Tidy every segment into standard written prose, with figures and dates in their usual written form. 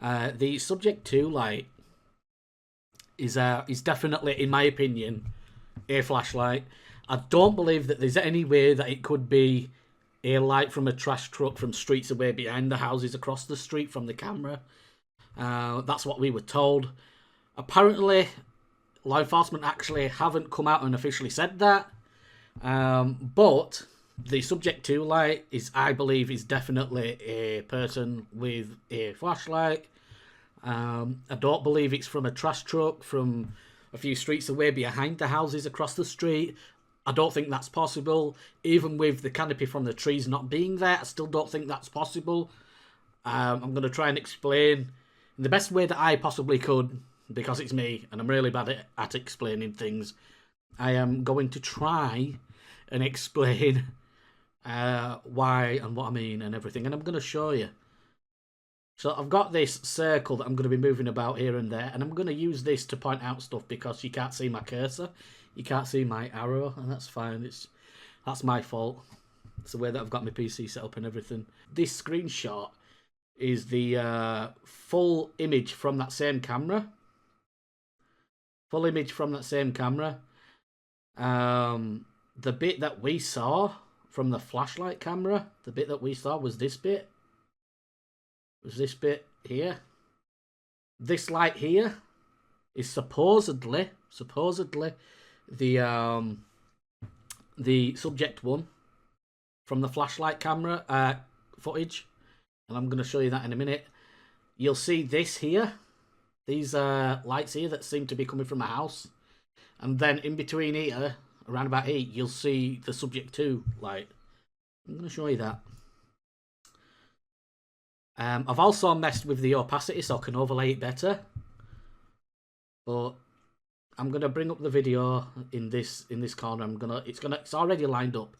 The subject 2 light is definitely, in my opinion, a flashlight. I don't believe that there's any way that it could be a light from a trash truck from streets away behind the houses across the street from the camera. That's what we were told. Apparently, law enforcement actually haven't come out and officially said that. But the subject 2 light I believe, is definitely a person with a flashlight. I don't believe it's from a trash truck from a few streets away behind the houses across the street. I don't think that's possible. Even with the canopy from the trees not being there, I still don't think that's possible. I'm going to try and explain in the best way that I possibly could, because it's me and I'm really bad at explaining things. I am going to try and explain why and what I mean and everything, and I'm going to show you. So I've got this circle that I'm going to be moving about here and there, and I'm going to use this to point out stuff because you can't see my cursor. You can't see my arrow, and that's fine. That's my fault. It's the way that I've got my PC set up and everything. This screenshot is the full image from that same camera. Full image from that same camera. The bit that we saw from the flashlight camera, the bit that we saw was this bit. Was this bit here. This light here is supposedly the subject 1 from the flashlight camera footage, and I'm going to show you that in a minute. You'll see this here, these lights here that seem to be coming from a house, and then in between here, around about here, you'll see the subject 2 light. I'm going to show you that. I've also messed with the opacity so I can overlay it better. But I'm gonna bring up the video in this corner. It's already lined up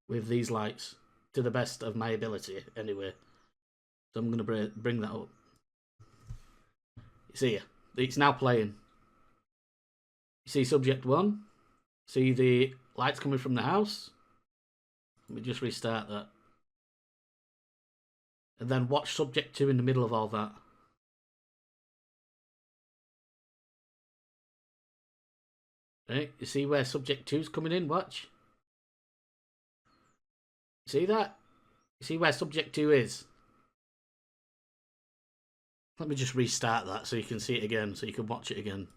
with these lights to the best of my ability anyway. So I'm gonna bring that up. You see, it's now playing. You see subject 1. See the lights coming from the house. Let me just restart that. And then watch subject 2 in the middle of all that. Right, you see where subject 2's coming in? Watch. See that? You see where subject 2 is? Let me just restart that so you can see it again, so you can watch it again.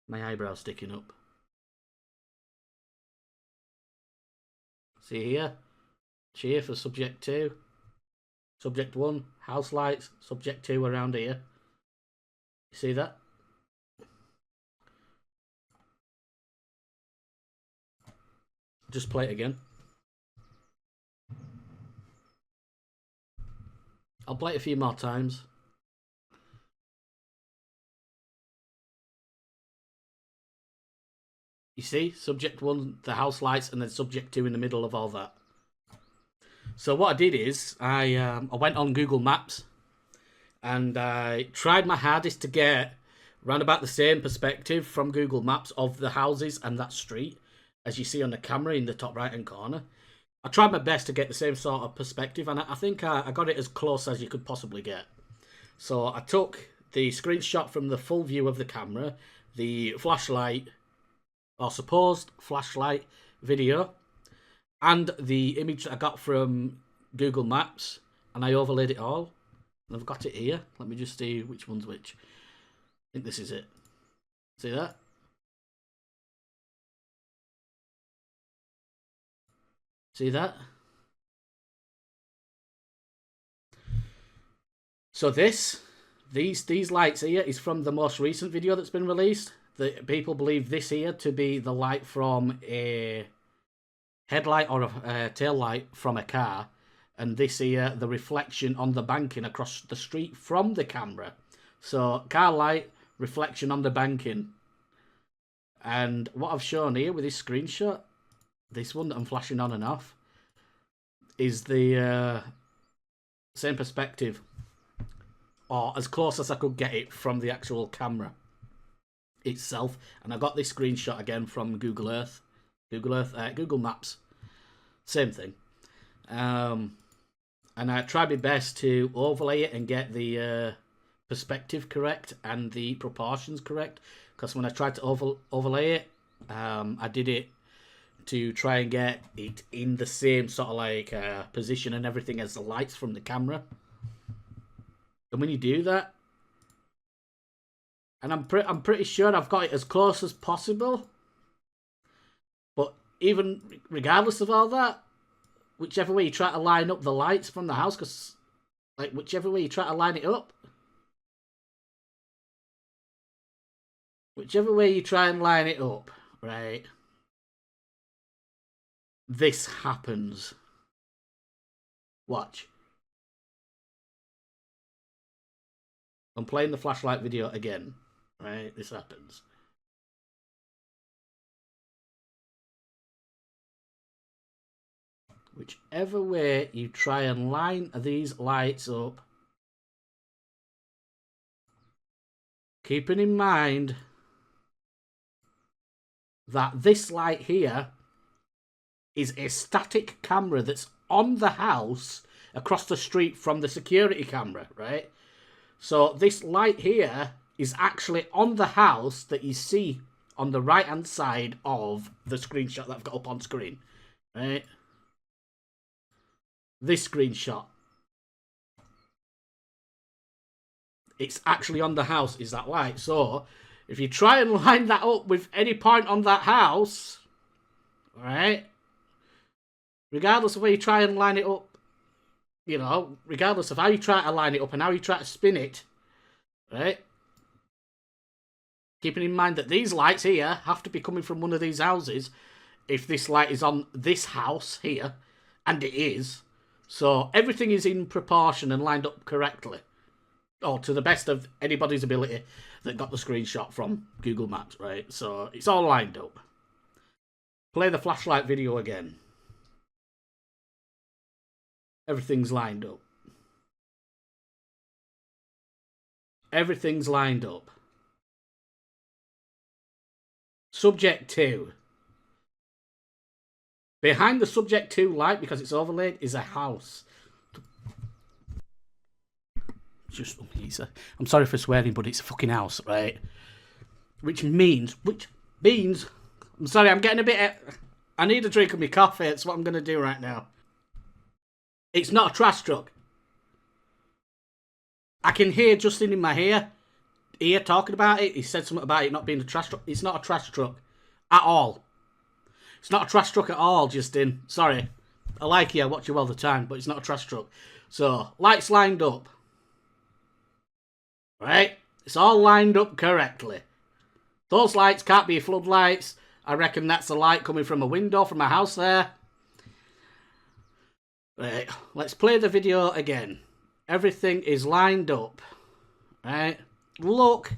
My eyebrow's sticking up. See here? Cheer for subject 2. Subject 1, house lights. Subject 2 around here. You see that? Just play it again. I'll play it a few more times. You see? Subject 1, the house lights, and then subject 2 in the middle of all that. So what I did is, I went on Google Maps and I tried my hardest to get round about the same perspective from Google Maps of the houses and that street as you see on the camera in the top right hand corner. I tried my best to get the same sort of perspective, and I think I got it as close as you could possibly get. So I took the screenshot from the full view of the camera, the flashlight, or supposed flashlight video, and the image that I got from Google Maps, and I overlaid it all. And I've got it here. Let me just see which one's which. I think this is it. See that? See that? So these lights here is from the most recent video that's been released. The people believe this here to be the light from a headlight or a tail light from a car, and this here the reflection on the banking across the street from the camera. So car light, reflection on the banking. And what I've shown here with this screenshot, this one that I'm flashing on and off, is the same perspective, or as close as I could get it from the actual camera itself. And I got this screenshot again from Google Maps, same thing. And I tried my best to overlay it and get the perspective correct and the proportions correct. Because when I tried to overlay it, I did it to try and get it in the same sort of like position and everything as the lights from the camera. And when you do that, and I'm pretty sure I've got it as close as possible. But even regardless of all that, whichever way you try to line up the lights from the house, because like whichever way you try to line it up, whichever way you try and line it up, right, this happens. Watch. I'm playing the flashlight video again, right? This happens. Whichever way you try and line these lights up, keeping in mind that this light here is a static camera that's on the house across the street from the security camera, right? So this light here is actually on the house that you see on the right-hand side of the screenshot that I've got up on screen, right? This screenshot. It's actually on the house, is that light. So, if you try and line that up with any point on that house, right? Regardless of where you try and line it up, you know, regardless of how you try to line it up and how you try to spin it, right? Keeping in mind that these lights here have to be coming from one of these houses if this light is on this house here, and it is. So everything is in proportion and lined up correctly. Or to the best of anybody's ability that got the screenshot from Google Maps, right? So it's all lined up. Play the flashlight video again. Everything's lined up. Everything's lined up. Subject 2. Behind the subject 2 light, because it's overlaid, is a house. I'm sorry for swearing, but it's a fucking house, right? Which means, I'm sorry, I'm getting a bit, I need a drink of my coffee, that's what I'm going to do right now. It's not a trash truck. I can hear Justin in my ear talking about it. He said something about it not being a trash truck. It's not a trash truck at all. It's not a trash truck at all, Justin. Sorry. I like you, I watch you all the time, but it's not a trash truck. So, lights lined up. Right? It's all lined up correctly. Those lights can't be floodlights. I reckon that's a light coming from a window from a house there. Right, let's play the video again. Everything is lined up. Right? Look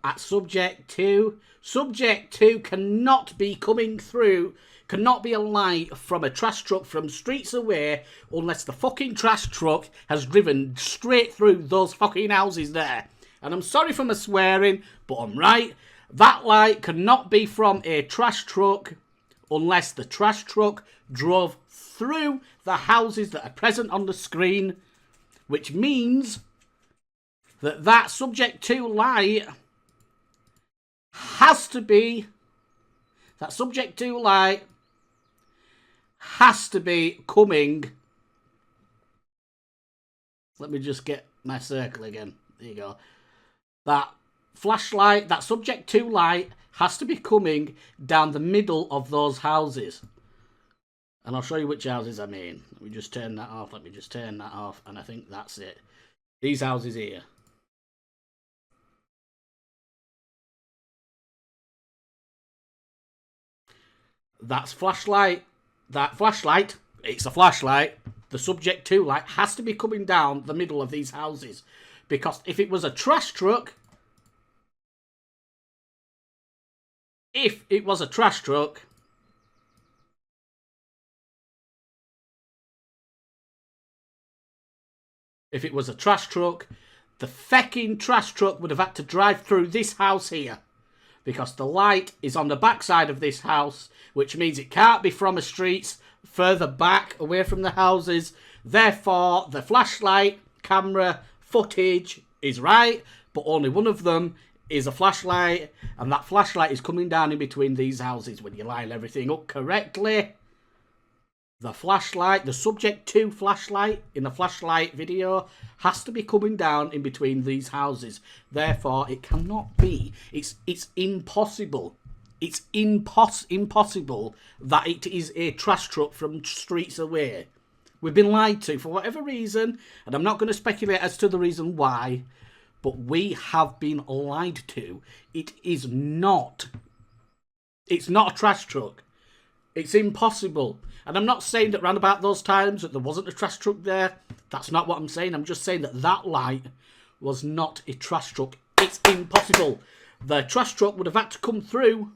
at subject 2. Subject 2 cannot be coming through, cannot be a light from a trash truck from streets away unless the fucking trash truck has driven straight through those fucking houses there. And I'm sorry for my swearing, but I'm right. That light cannot be from a trash truck unless the trash truck drove through the houses that are present on the screen, which means that that subject 2 light has to be, that subject 2 light has to be coming. Let me just get my circle again. There you go. That flashlight, that subject 2 light has to be coming down the middle of those houses. And I'll show you which houses I mean. Let me just turn that off. Let me just turn that off. And I think that's it. These houses here. That's flashlight. That flashlight, it's a flashlight. The subject 2 light has to be coming down the middle of these houses. Because if it was a trash truck, if it was a trash truck, the fecking trash truck would have had to drive through this house here. Because the light is on the backside of this house, which means it can't be from a street further back, away from the houses. Therefore, the flashlight, camera, footage, is right, but only one of them is a flashlight, and that flashlight is coming down in between these houses. When you line everything up correctly, the flashlight, the subject to flashlight in the flashlight video, has to be coming down in between these houses. Therefore, it cannot be. It's impossible. It's impossible that it is a trash truck from streets away. We've been lied to for whatever reason, and I'm not going to speculate as to the reason why, but we have been lied to. It is not. It's not a trash truck. It's impossible. And I'm not saying that round about those times that there wasn't a trash truck there. That's not what I'm saying. I'm just saying that that light was not a trash truck. It's impossible. The trash truck would have had to come through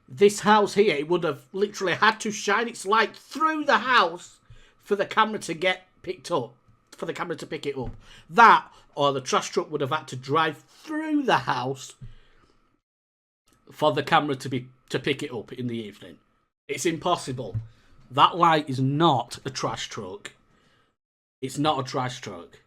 this house here. It would have literally had to shine its light through the house for the camera to get picked up. For the camera to pick it up. That, or the trash truck would have had to drive through the house for the camera to pick it up in the evening. It's impossible. That light is not a trash truck. It's not a trash truck.